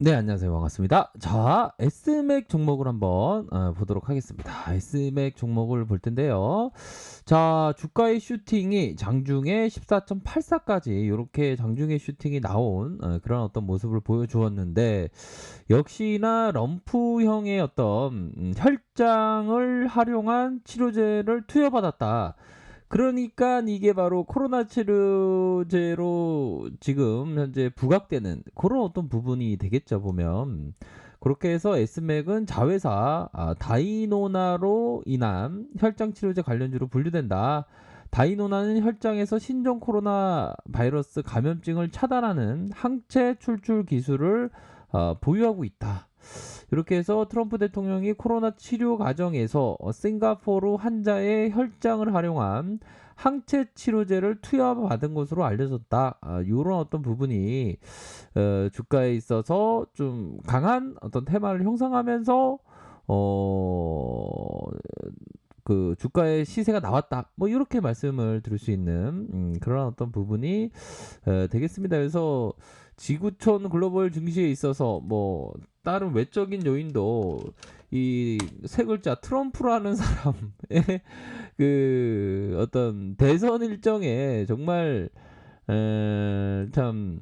네, 안녕하세요. 반갑습니다. 자, SMAC 종목을 한번 보도록 하겠습니다. SMAC 종목을 볼 텐데요. 자, 주가의 슈팅이 장중에 14.84까지 이렇게 장중에 슈팅이 나온 그런 어떤 모습을 보여주었는데 역시나 럼프형의 어떤 혈장을 활용한 치료제를 투여받았다. 그러니까 이게 바로 코로나 치료제로 지금 현재 부각되는 그런 어떤 부분이 되겠죠 보면. 그렇게 해서 에스맥은 자회사 다이노나로 인한 혈장 치료제 관련주로 분류된다. 다이노나는 혈장에서 신종 코로나 바이러스 감염증을 차단하는 항체 출출 기술을 보유하고 있다. 이렇게 해서 트럼프 대통령이 코로나 치료 과정에서 싱가포르 환자의 혈장을 활용한 항체 치료제를 투여받은 것으로 알려졌다. 이런 어떤 부분이 주가에 있어서 좀 강한 어떤 테마를 형성하면서 어, 그 주가의 시세가 나왔다. 뭐 이렇게 말씀을 드릴 수 있는 그런 어떤 부분이 되겠습니다. 그래서 지구촌 글로벌 증시에 있어서 뭐 다른 외적인 요인도 이 세 글자 트럼프라는 사람의 그 어떤 대선 일정에 정말 참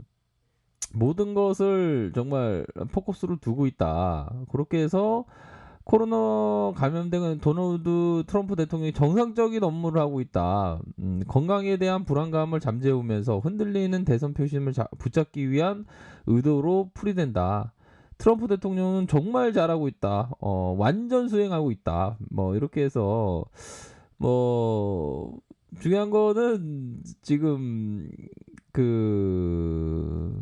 모든 것을 정말 포커스로 두고 있다. 그렇게 해서 코로나 감염된 도널드 트럼프 대통령이 정상적인 업무를 하고 있다. 건강에 대한 불안감을 잠재우면서 흔들리는 대선 표심을 붙잡기 위한 의도로 풀이된다. 트럼프 대통령은 정말 잘하고 있다. 완전 수행하고 있다. 뭐 이렇게 해서 뭐 중요한 거는 지금 그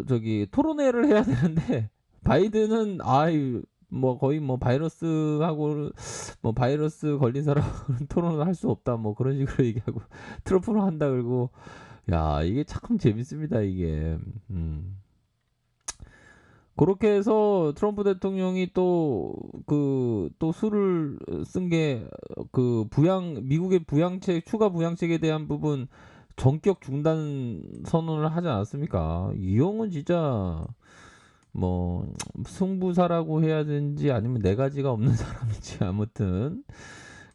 저기 토론회를 해야 되는데 바이든은 아이 뭐 거의 뭐 바이러스하고 뭐 바이러스 걸린 사람은 토론을 할 수 없다 뭐 그런 식으로 얘기하고 트럼프로 한다 그러고 야 이게 참 재밌습니다 이게 그렇게 해서 트럼프 대통령이 또 술을 쓴 게 그 미국의 부양책 추가 부양책에 대한 부분 전격 중단 선언을 하지 않았습니까? 이 형은 진짜 뭐 승부사라고 해야 되는지 아니면 네 가지가 없는 사람인지 아무튼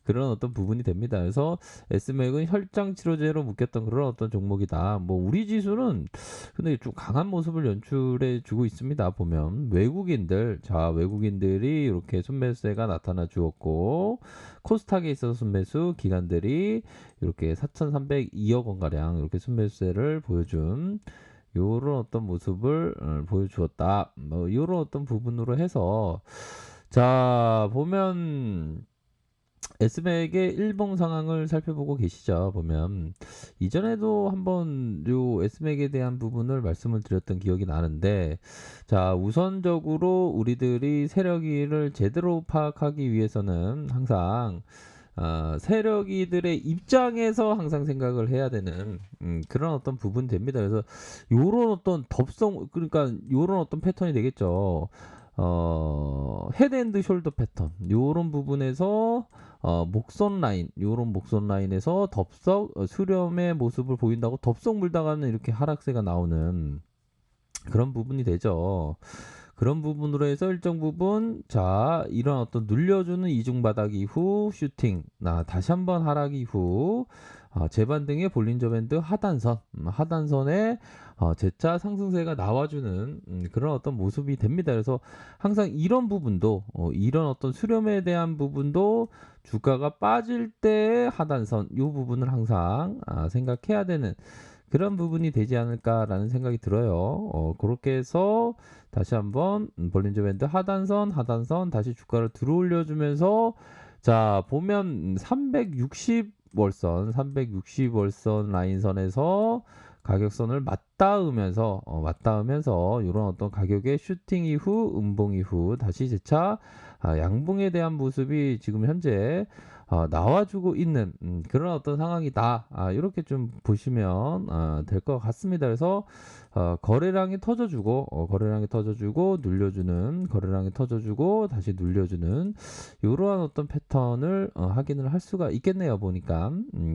그런 어떤 부분이 됩니다. 그래서 S맥은 혈장 치료제로 묶였던 그런 어떤 종목이다. 뭐 우리 지수는 근데 좀 강한 모습을 연출해 주고 있습니다. 보면 외국인들이 이렇게 순매수세가 나타나 주었고 코스닥에 있어서 순매수 기관들이 이렇게 4,302억 원 가량 이렇게 순매수세를 보여준 요런 어떤 모습을 보여주었다. 뭐 요런 어떤 부분으로 해서 자 보면 S맥의 일봉 상황을 살펴보고 계시죠. 보면 이전에도 한번 요 S맥에 대한 부분을 말씀을 드렸던 기억이 나는데 자 우선적으로 우리들이 세력이를 제대로 파악하기 위해서는 항상 세력이들의 입장에서 항상 생각을 해야 되는 그런 어떤 부분 됩니다. 그래서 요런 어떤 덥성 그러니까 요런 어떤 패턴이 되겠죠. 헤드앤드 숄더 패턴 요런 부분에서 목선 라인 요런 목선 라인에서 덥석 수렴의 모습을 보인다고 덥석 물다가는 이렇게 하락세가 나오는 그런 부분이 되죠. 그런 부분으로 해서 일정 부분 이런 어떤 눌려주는 이중 바닥 이후 슈팅 다시 한번 하락 이후 재반등의 볼린저 밴드 하단선에 재차 상승세가 나와주는 그런 어떤 모습이 됩니다. 그래서 항상 이런 부분도 이런 어떤 수렴에 대한 부분도 주가가 빠질 때 하단선 이 부분을 항상 생각해야 되는 그런 부분이 되지 않을까라는 생각이 들어요. 그렇게 해서 다시 한번 볼린저 밴드 하단선 다시 주가를 들어올려주면서 자 보면 360월선 라인선에서 가격선을 맞닿으면서 이런 어떤 가격의 슈팅 이후 음봉 이후 다시 재차 양봉에 대한 모습이 지금 현재 나와주고 있는 그런 어떤 상황이다. 요렇게 좀 보시면 될 것 같습니다. 그래서 거래량이 터져주고 거래량이 터져주고 눌려주는 거래량이 터져주고 다시 눌려주는 요러한 어떤 패턴을 확인을 할 수가 있겠네요 보니까.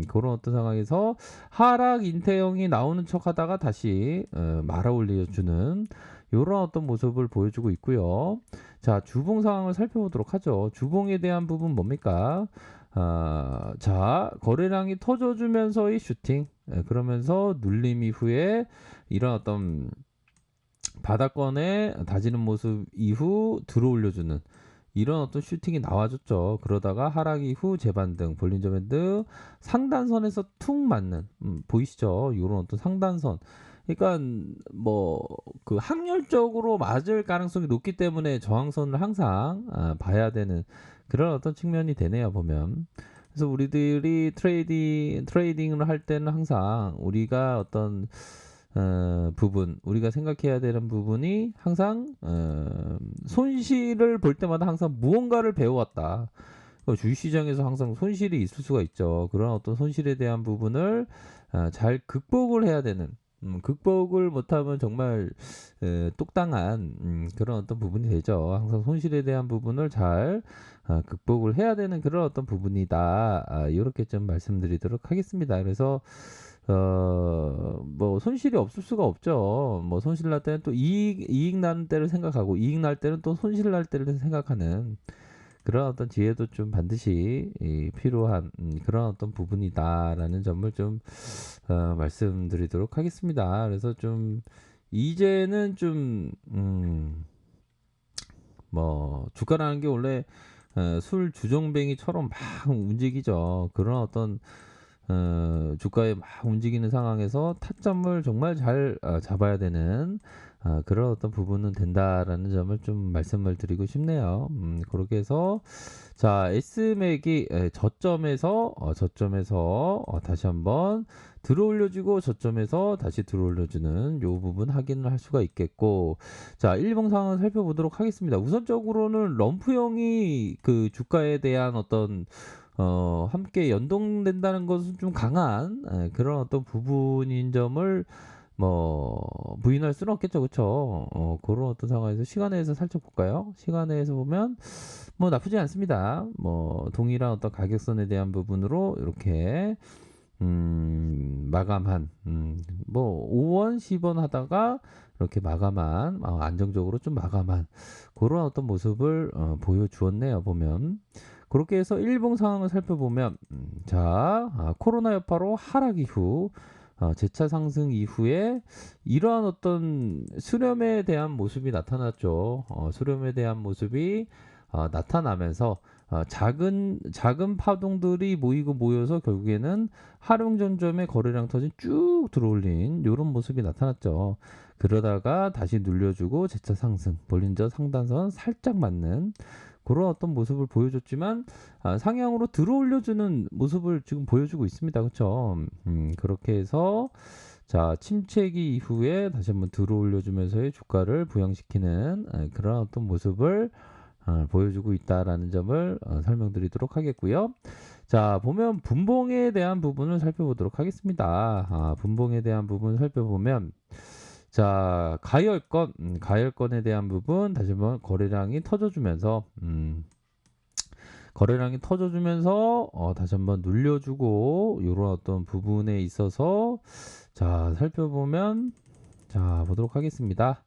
그런 어떤 상황에서 하락 인태형이 나오는 척하다가 다시 말아 올려주는 요런 어떤 모습을 보여주고 있고요. 자, 주봉 상황을 살펴보도록 하죠. 주봉에 대한 부분 뭡니까? 자, 거래량이 터져주면서의 슈팅. 그러면서 눌림 이후에 이런 어떤 바닥권에 다지는 모습 이후 들어올려주는 이런 어떤 슈팅이 나와줬죠. 그러다가 하락 이후 재반등, 볼린저 밴드 상단선에서 툭 맞는 보이시죠? 이런 어떤 상단선. 그러니까 뭐 그 확률적으로 맞을 가능성이 높기 때문에 저항선을 항상 봐야 되는 그런 어떤 측면이 되네요 보면. 그래서 우리들이 트레이딩을 할 때는 항상 우리가 어떤 부분 우리가 생각해야 되는 부분이 항상 손실을 볼 때마다 항상 무언가를 배워왔다. 주식시장에서 항상 손실이 있을 수가 있죠. 그런 어떤 손실에 대한 부분을 잘 극복을 해야 되는 극복을 못하면 정말 똑당한 그런 어떤 부분이 되죠. 항상 손실에 대한 부분을 잘 극복을 해야 되는 그런 어떤 부분이다. 이렇게 좀 말씀드리도록 하겠습니다. 그래서 뭐 손실이 없을 수가 없죠. 뭐 손실 날 때는 또 이익 나는 때를 생각하고 이익 날 때는 또 손실 날 때를 생각하는 그런 어떤 지혜도 좀 반드시 필요한 그런 어떤 부분이다라는 점을 좀 말씀드리도록 하겠습니다. 그래서 좀 이제는 좀 뭐 주가라는 게 원래 술 주정뱅이처럼 막 움직이죠. 그런 어떤 주가에 막 움직이는 상황에서 타점을 정말 잘 잡아야 되는 그런 어떤 부분은 된다라는 점을 좀 말씀을 드리고 싶네요. 그렇게 해서 자 S맥이 저점에서 다시 한번 들어올려주고 저점에서 다시 들어올려주는 요 부분 확인을 할 수가 있겠고 자 일봉 상황을 살펴보도록 하겠습니다. 우선적으로는 럼프형이 그 주가에 대한 어떤 함께 연동된다는 것은 좀 강한 그런 어떤 부분인 점을 뭐 부인할 수는 없겠죠, 그렇죠? 그런 어떤 상황에서 시간에서 살짝 볼까요? 시간에서 보면 뭐 나쁘지 않습니다. 뭐 동일한 어떤 가격선에 대한 부분으로 이렇게 마감한 뭐 5원, 10원 하다가 이렇게 마감한 안정적으로 좀 마감한 그런 어떤 모습을 보여주었네요, 보면. 그렇게 해서 일봉 상황을 살펴보면 자 코로나 여파로 하락 이후 재차 상승 이후에 이러한 어떤 수렴에 대한 모습이 나타났죠. 수렴에 대한 모습이 나타나면서 작은 파동들이 모이고 모여서 결국에는 하룡전점의 거래량 터진 쭉 들어올린 이런 모습이 나타났죠. 그러다가 다시 눌려주고 재차 상승, 볼린저 상단선 살짝 맞는 그런 어떤 모습을 보여줬지만 상향으로 들어올려주는 모습을 지금 보여주고 있습니다. 그렇죠? 그렇게 해서 자 침체기 이후에 다시 한번 들어올려주면서의 주가를 부양시키는 그런 어떤 모습을 보여주고 있다라는 점을 설명드리도록 하겠고요. 자 보면 분봉에 대한 부분을 살펴보도록 하겠습니다. 분봉에 대한 부분을 살펴보면 자 가열권에 대한 부분 다시 한번 거래량이 터져주면서 다시 한번 눌려주고 이런 어떤 부분에 있어서 자 살펴보면 자 보도록 하겠습니다.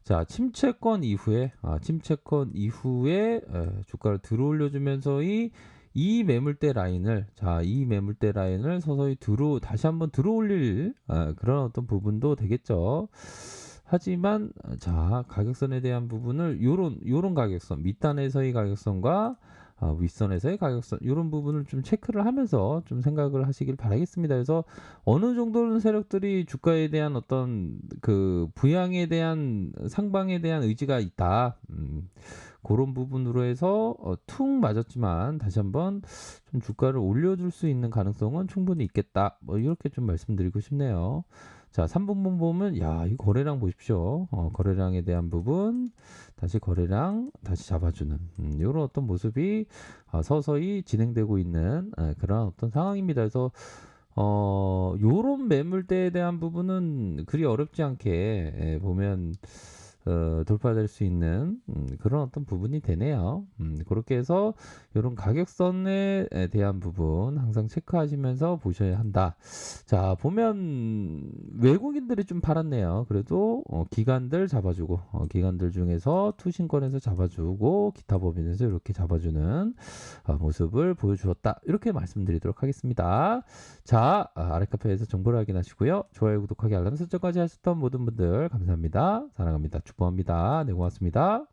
자 침체권 이후에 주가를 들어올려주면서 이 매물대 라인을 서서히 다시 한번 들어올릴 그런 어떤 부분도 되겠죠. 하지만 자 가격선에 대한 부분을 요런 가격선 밑단에서의 가격선과 윗선에서의 가격선 이런 부분을 좀 체크를 하면서 좀 생각을 하시길 바라겠습니다. 그래서 어느 정도는 세력들이 주가에 대한 어떤 그 부양에 대한 상방에 대한 의지가 있다. 그런 부분으로 해서 툭 맞았지만 다시 한번 좀 주가를 올려줄 수 있는 가능성은 충분히 있겠다. 뭐 이렇게 좀 말씀드리고 싶네요. 자, 3분분 보면 야, 이 거래량 보십시오. 거래량에 대한 부분 다시 거래량 다시 잡아주는 요런 어떤 모습이 서서히 진행되고 있는 그런 어떤 상황입니다. 그래서 요런 매물대에 대한 부분은 그리 어렵지 않게 보면 돌파될 수 있는 그런 어떤 부분이 되네요. 그렇게 해서 요런 가격선에 대한 부분 항상 체크하시면서 보셔야 한다. 자, 보면 외국인들이 좀 팔았네요. 그래도 기관들 잡아주고 기관들 중에서 투신권에서 잡아주고 기타 법인에서 이렇게 잡아주는 모습을 보여주었다. 이렇게 말씀드리도록 하겠습니다. 자, 아랫카페에서 정보를 확인하시고요. 좋아요, 구독하기, 알람 설정까지 하셨던 모든 분들 감사합니다. 사랑합니다. 축복합니다. 네, 고맙습니다.